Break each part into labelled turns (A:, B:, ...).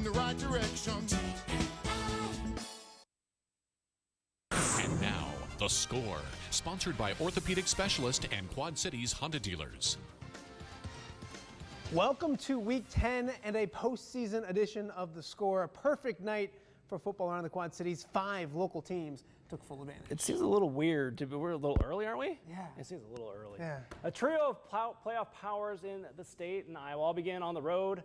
A: in the right direction.
B: And now, The Score, sponsored by orthopedic specialist and Quad Cities Honda dealers.
C: Welcome to Week 10 and a postseason edition of The Score. A perfect night for football around the Quad Cities. 5 local teams took full advantage.
D: It seems a little weird. We're a little early, aren't we?
C: Yeah.
D: It seems a little early.
C: Yeah.
D: A trio of playoff powers in the state and Iowa all begin on the road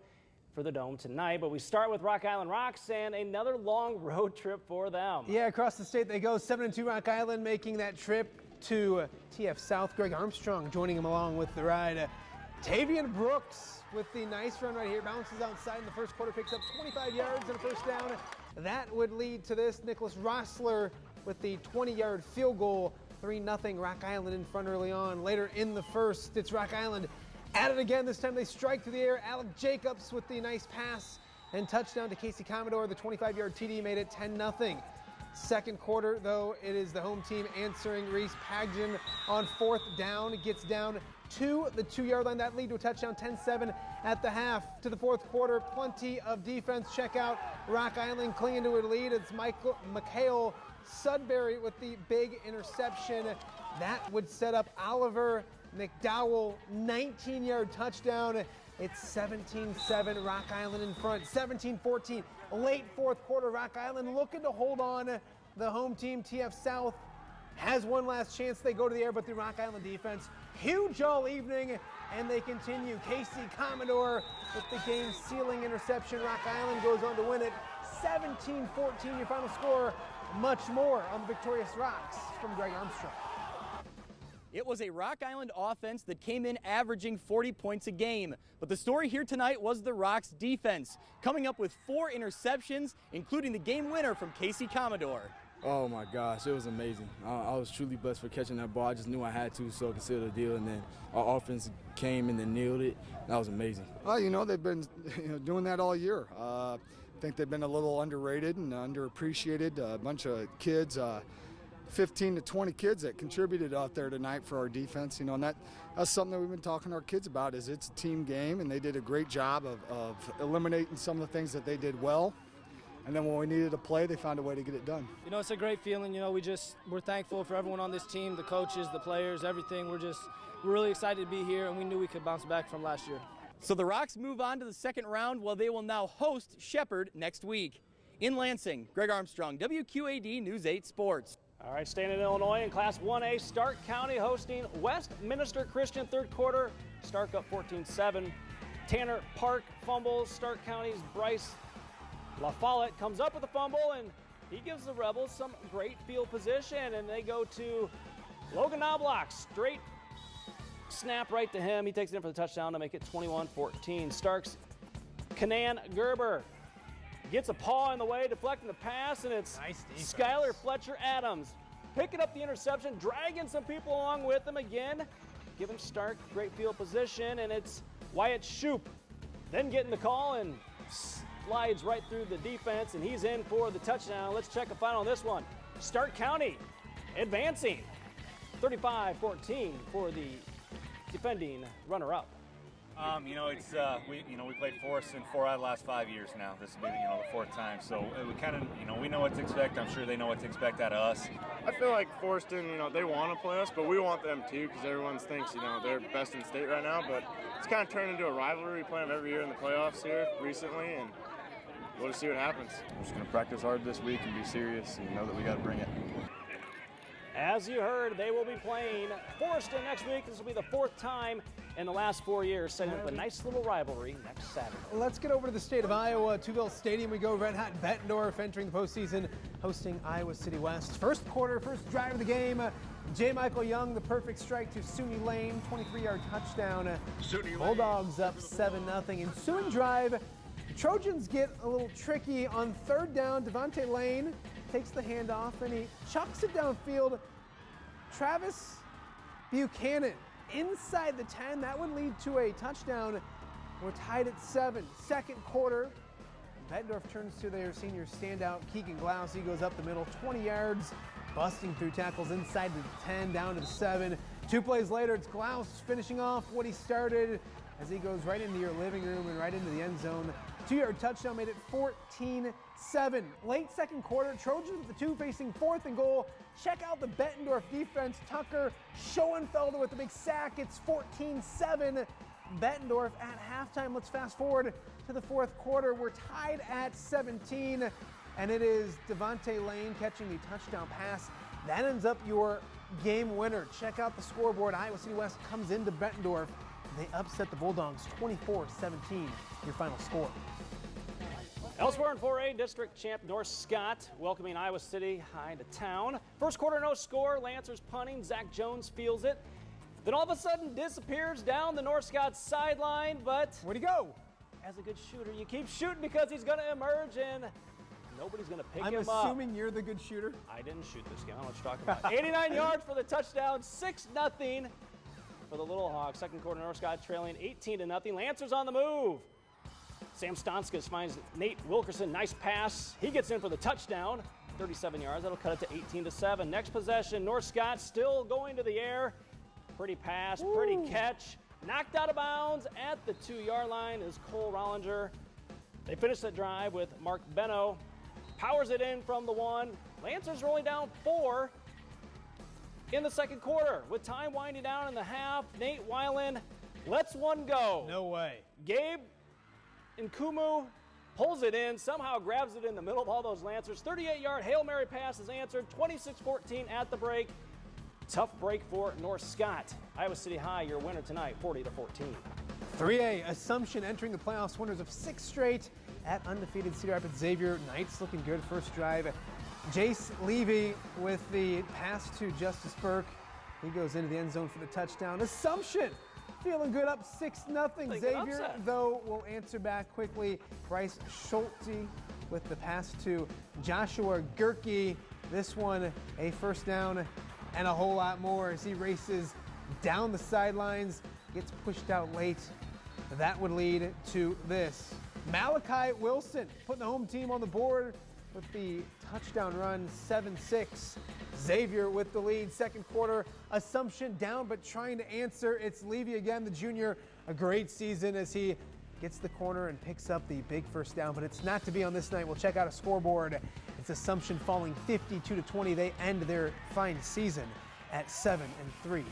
D: for the Dome tonight. But we start with Rock Island Rocks and another long road trip for them.
C: Yeah, across the state they go. 7-2 Rock Island making that trip to TF South. Greg Armstrong joining him along with the ride. Tavian Brooks with the nice run right here. Bounces outside in the first quarter, picks up 25 yards and a first down. That would lead to this. Nicholas Rossler with the 20-yard field goal. 3-0 Rock Island in front early on. Later in the first, it's Rock Island at it again. This time they strike through the air. Alec Jacobs with the nice pass and touchdown to Casey Commodore. The 25-yard TD made it 10-0. Second quarter, though, it is the home team answering. Reese Pagden on 4th down. Gets down to the 2-yard line. That lead to a touchdown, 10-7 at the half. To the fourth quarter, plenty of defense. Check out Rock Island clinging to a lead. It's Mikhail Sudbury with the big interception. That would set up Oliver McDowell, 19-yard touchdown. It's 17-7, Rock Island in front. 17-14, late fourth quarter. Rock Island looking to hold on. The home team, TF South, has one last chance. They go to the air, but the Rock Island defense, huge all evening, and they continue. Casey Commodore with the game-sealing interception. Rock Island goes on to win it. 17-14, your final score. Much more on the Victorious Rocks from Greg Armstrong.
E: It was a Rock Island offense that came in averaging 40 points a game. But the story here tonight was the Rocks defense, coming up with 4 interceptions, including the game winner from Casey Commodore.
F: Oh my gosh, it was amazing. I was truly blessed for catching that ball. I just knew I had to, so I could seal the deal. And then our offense came and then nailed it. That was amazing.
G: Well, you know, they've been doing that all year. I think they've been a little underrated and underappreciated. A bunch of kids, 15 to 20 kids that contributed out there tonight for our defense. You know, and that's something that we've been talking to our kids about. Is it's a team game, and they did a great job of eliminating some of the things that they did well. And then when we needed to play, they found a way to get it done.
H: You know, it's a great feeling. You know, we're thankful for everyone on this team, the coaches, the players, everything. We're really excited to be here, and we knew we could bounce back from last year.
E: So the Rocks move on to the second round, while they will now host Shepherd next week. In Lansing, Greg Armstrong, WQAD News 8 Sports.
D: All right, staying in Illinois in Class 1A, Stark County hosting Westminster Christian. Third quarter, Stark up 14-7. Tanner Park fumbles. Stark County's Bryce LaFollette comes up with a fumble, and he gives the Rebels some great field position, and they go to Logan Knobloch. Straight snap right to him. He takes it in for the touchdown to make it 21-14. Stark's Kanan Gerber gets a paw in the way, deflecting the pass, and it's nice Skylar Fletcher Adams picking up the interception, dragging some people along with him again, giving Stark great field position, and it's Wyatt Shoup then getting the call and slides right through the defense, and he's in for the touchdown. Let's check the final on this one. Stark County advancing 35-14 for the defending runner-up.
I: It's we played Forest in 4 out of the last 5 years now. This will be the 4th time, so we kind of we know what to expect. I'm sure they know what to expect out of us.
J: I feel like Forston, they want to play us, but we want them too, because everyone thinks they're best in state right now. But it's kind of turned into a rivalry. We play them every year in the playoffs here recently, and we'll just see what happens.
K: We're just going to practice hard this week and be serious and know that we got to bring it.
D: As you heard, they will be playing Forston next week. This will be the 4th time in the last 4 years, setting up a nice little rivalry next Saturday.
C: Let's get over to the state of Iowa. Tuville Stadium we go. Red Hot Bettendorf entering the postseason, hosting Iowa City West. First quarter, first drive of the game. J. Michael Young, the perfect strike to SUNY Lane, 23-yard touchdown. Bulldogs up 7-0. Ensuing drive, the Trojans get a little tricky on 3rd down. Devontae Lane takes the handoff and he chucks it downfield. Travis Buchanan inside the 10. That would lead to a touchdown. We're tied at 7. Second quarter, Bettendorf turns to their senior standout, Keegan Glaus. He goes up the middle, 20 yards, busting through tackles inside the 10, down to the 7. 2 plays later, it's Glaus finishing off what he started. as he goes right into your living room and right into the end zone. 2-yard touchdown made it 14-7. Late second quarter, Trojans with the 2 facing 4th and goal. Check out the Bettendorf defense. Tucker Schoenfelder with the big sack. It's 14-7. Bettendorf at halftime. Let's fast forward to the 4th quarter. We're tied at 17, and it is Devontae Lane catching the touchdown pass. That ends up your game winner. Check out the scoreboard. Iowa City West comes into Bettendorf. They upset the Bulldogs 24-17, your final score.
D: Elsewhere in 4A, district champ North Scott welcoming Iowa City High to town. First quarter, no score. Lancers punting. Zach Jones feels it. Then all of a sudden disappears down the North Scott sideline, but
C: where'd he go?
D: As a good shooter, you keep shooting because he's going to emerge and nobody's going to pick him up.
C: I'm assuming you're the good shooter.
D: I didn't shoot this game. I don't know what you're talking about. 89 yards for the touchdown, 6-0 for the Little Hawks. Second quarter, North Scott trailing 18-0. Lancers on the move. Sam Stonskas finds Nate Wilkerson. Nice pass. He gets in for the touchdown. 37 yards. That'll cut it to 18-7. Next possession, North Scott still going to the air. Pretty pass, pretty catch. Knocked out of bounds at the 2-yard line is Cole Rollinger. They finish the drive with Mark Benno. Powers it in from the 1. Lancers rolling down 4 in the second quarter. With time winding down in the half, Nate Weiland lets one go.
C: No way.
D: Gabe Nkumu pulls it in, somehow grabs it in the middle of all those Lancers. 38-yard Hail Mary pass is answered, 26-14 at the break. Tough break for North Scott. Iowa City High, your winner tonight, 40-14.
C: 3A, Assumption entering the playoffs, winners of 6 straight at undefeated Cedar Rapids Xavier. Knights looking good first drive. Jace Levy with the pass to Justice Burke. He goes into the end zone for the touchdown. Assumption feeling good, up 6-0. Xavier, though, will answer back quickly. Bryce Schulte with the pass to Joshua Gerke. This one, a first down and a whole lot more as he races down the sidelines, gets pushed out late. That would lead to this. Malachi Wilson putting the home team on the board with the touchdown run, 7-6. Xavier with the lead. Second quarter, Assumption down but trying to answer. It's Levy again, the junior. A great season as he gets the corner and picks up the big first down, but it's not to be on this night. We'll check out a scoreboard. It's Assumption falling 52-20. They end their fine season at 7-3 on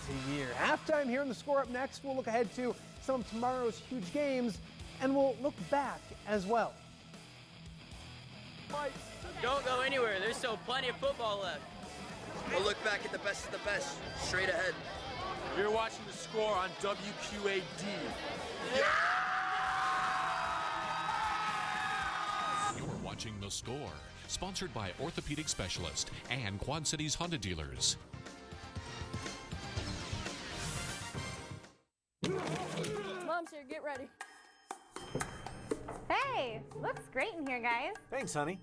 C: the year. Halftime here in the Score. Up next, we'll look ahead to some of tomorrow's huge games, and we'll look back as well.
A: Don't go anywhere. There's still plenty of football left.
L: We'll look back at the best of the best, straight ahead.
M: You're watching The Score on WQAD.
B: You're watching The Score, sponsored by Orthopedic Specialist and Quad Cities Honda Dealers.
N: Mom's here, get ready. Hey, looks great in here, guys.
O: Thanks, honey.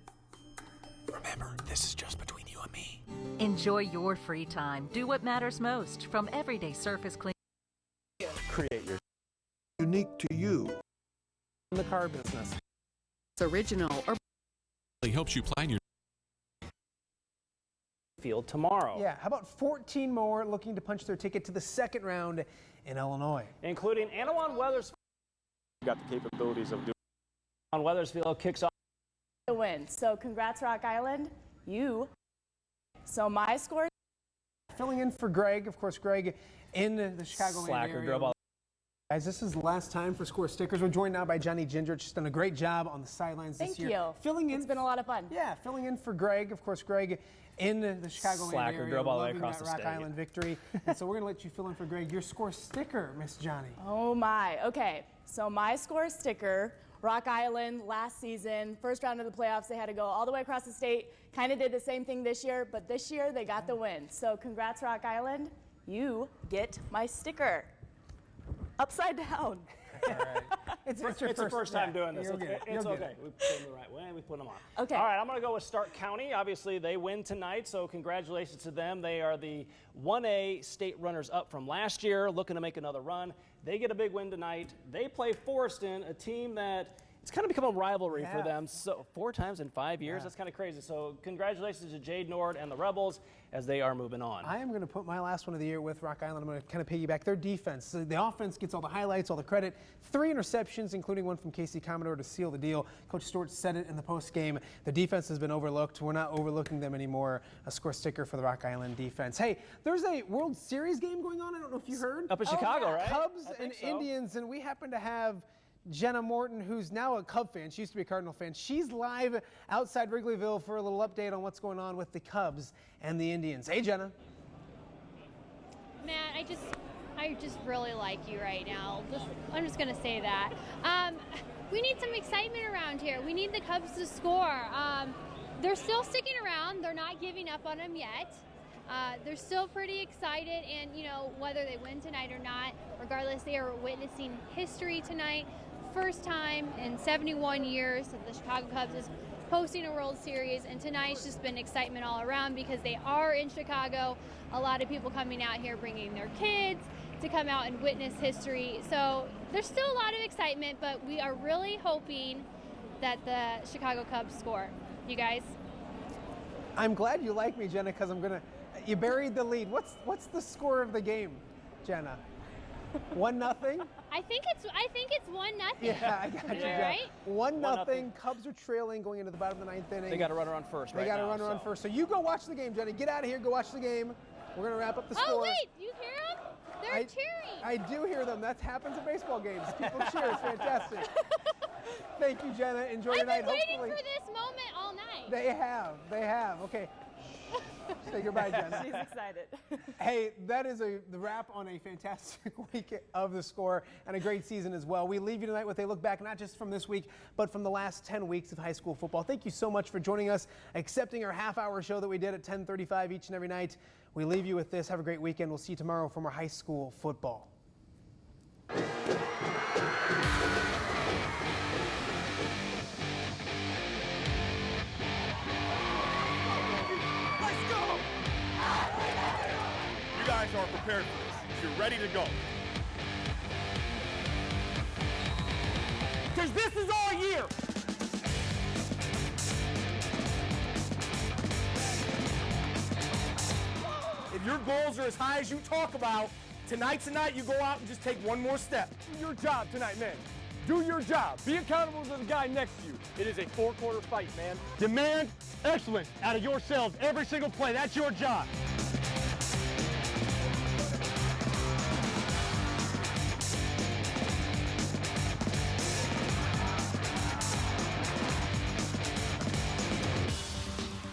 P: Remember, this is just between you and me.
Q: Enjoy your free time. Do what matters most. From everyday surface cleaning.
O: Create your
P: unique to you.
C: In the car business.
Q: It's original or
B: It helps you plan your
D: field tomorrow.
C: Yeah, how about 14 more looking to punch their ticket to the second round in Illinois?
D: Including Anawan Weathersfield.
K: Got the capabilities of doing.
D: On Weathersfield kicks off
R: the win. So congrats, Rock Island. So my score.
C: Filling in for Greg, of course, Greg in the Chicago area. Guys, this is the last time for Score Stickers. We're joined now by Johnny Gingerich. She's done a great job on the sidelines this year.
R: Thank you.
C: Filling in.
R: It's been a lot of fun.
C: Yeah, filling in for Greg. Of course, Greg in the Chicago area.
D: Drove all the way across the
C: Rock
D: state.
C: Island victory. And so we're going to let you fill in for Greg. Your Score Sticker, Miss Johnny.
R: Oh my. Okay. So my Score Sticker, Rock Island last season, first round of the playoffs, they had to go all the way across the state. Kind of did the same thing this year, but this year they got the win. So congrats, Rock Island. You get my sticker. Upside down.
C: All right. It's
D: your first time doing this. It's okay. We put them the right way. We put them on.
R: Okay.
D: All right, I'm going to go with Stark County. Obviously, they win tonight, so congratulations to them. They are the 1A state runners-up from last year, looking to make another run. They get a big win tonight. They play Forreston, a team that it's kind of become a rivalry for them. So 4 times in 5 years, that's kind of crazy. So congratulations to Jade Nord and the Rebels as they are moving on.
C: I am going to put my last one of the year with Rock Island. I'm going to kind of piggyback their defense. So the offense gets all the highlights, all the credit. 3 interceptions, including one from Casey Commodore to seal the deal. Coach Stewart said it in the post game. The defense has been overlooked. We're not overlooking them anymore. A score sticker for the Rock Island defense. Hey, there's a World Series game going on. I don't know if you heard.
D: Up in Chicago, right?
C: Cubs and Indians, and we happen to have Jenna Morton, who's now a Cub fan. She used to be a Cardinal fan. She's live outside Wrigleyville for a little update on what's going on with the Cubs and the Indians. Hey, Jenna.
S: Matt, I just really like you right now. I'm just going to say that. We need some excitement around here. We need the Cubs to score. They're still sticking around. They're not giving up on them yet. They're still pretty excited, and whether they win tonight or not, regardless, they are witnessing history tonight. First time in 71 years that the Chicago Cubs is hosting a World Series, and tonight's just been excitement all around because they are in Chicago. A lot of people coming out here bringing their kids to come out and witness history. So there's still a lot of excitement, but we are really hoping that the Chicago Cubs score. You guys?
C: I'm glad you like me, Jenna, because you buried the lead. What's the score of the game, Jenna? 1-0?
S: I think it's 1-0.
C: Yeah, I got you, Jenna.
S: Right?
C: 1-0. Cubs are trailing going into the bottom of the 9th inning.
D: They got a runner on first.
C: They got a runner on first. So you go watch the game, Jenna. Get out of here. Go watch the game. We're gonna wrap up the score.
S: Oh wait, you hear them? They're cheering.
C: I do hear them. That happens at baseball games. People cheer. It's fantastic. Thank you, Jenna. Enjoy your night.
S: I've been waiting for this moment all night.
C: They have. Okay. Say goodbye, Jenna.
R: She's excited.
C: Hey, that is the wrap on a fantastic week of the score and a great season as well. We leave you tonight with a look back, not just from this week, but from the last 10 weeks of high school football. Thank you so much for joining us, accepting our half-hour show that we did at 10:35 each and every night. We leave you with this. Have a great weekend. We'll see you tomorrow for more high school football.
M: You guys are prepared for this. You're ready to go. Because this is all year. If your goals are as high as you talk about, tonight's the night you go out and just take one more step. Do your job tonight, man. Do your job. Be accountable to the guy next to you. It is a 4-quarter fight, man. Demand excellence out of yourselves every single play. That's your job.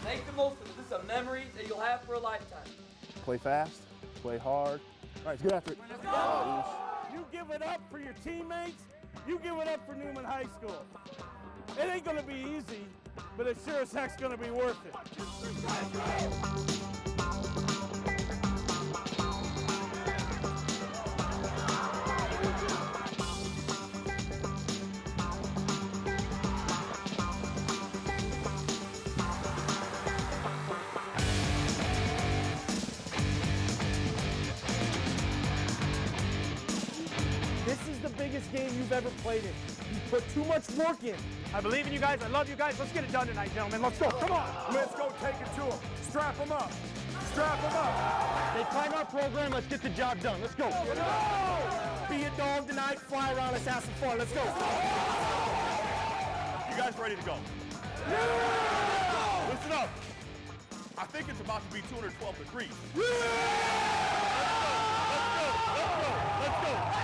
L: Make the most of it. This is a memory that you'll have for a lifetime.
F: Play fast, play hard. All right, let's get after it.
M: Let's go! You give it up for your teammates. You give it up for Newman High School. It ain't gonna be easy, but it sure as heck's gonna be worth it. This is the biggest game you've ever played in. You put too much work in. I believe in you guys. I love you guys. Let's get it done tonight, gentlemen. Let's go. Come on. Let's go take it to them. Strap them up. Strap them up. They climb our program. Let's get the job done. Let's go. Be a dog tonight. Fly around. Let's have some fun. Let's go. You guys ready to go? Yeah! Listen up. I think it's about to be 212 degrees. Yeah! Let's go. Let's go. Let's go. Let's go.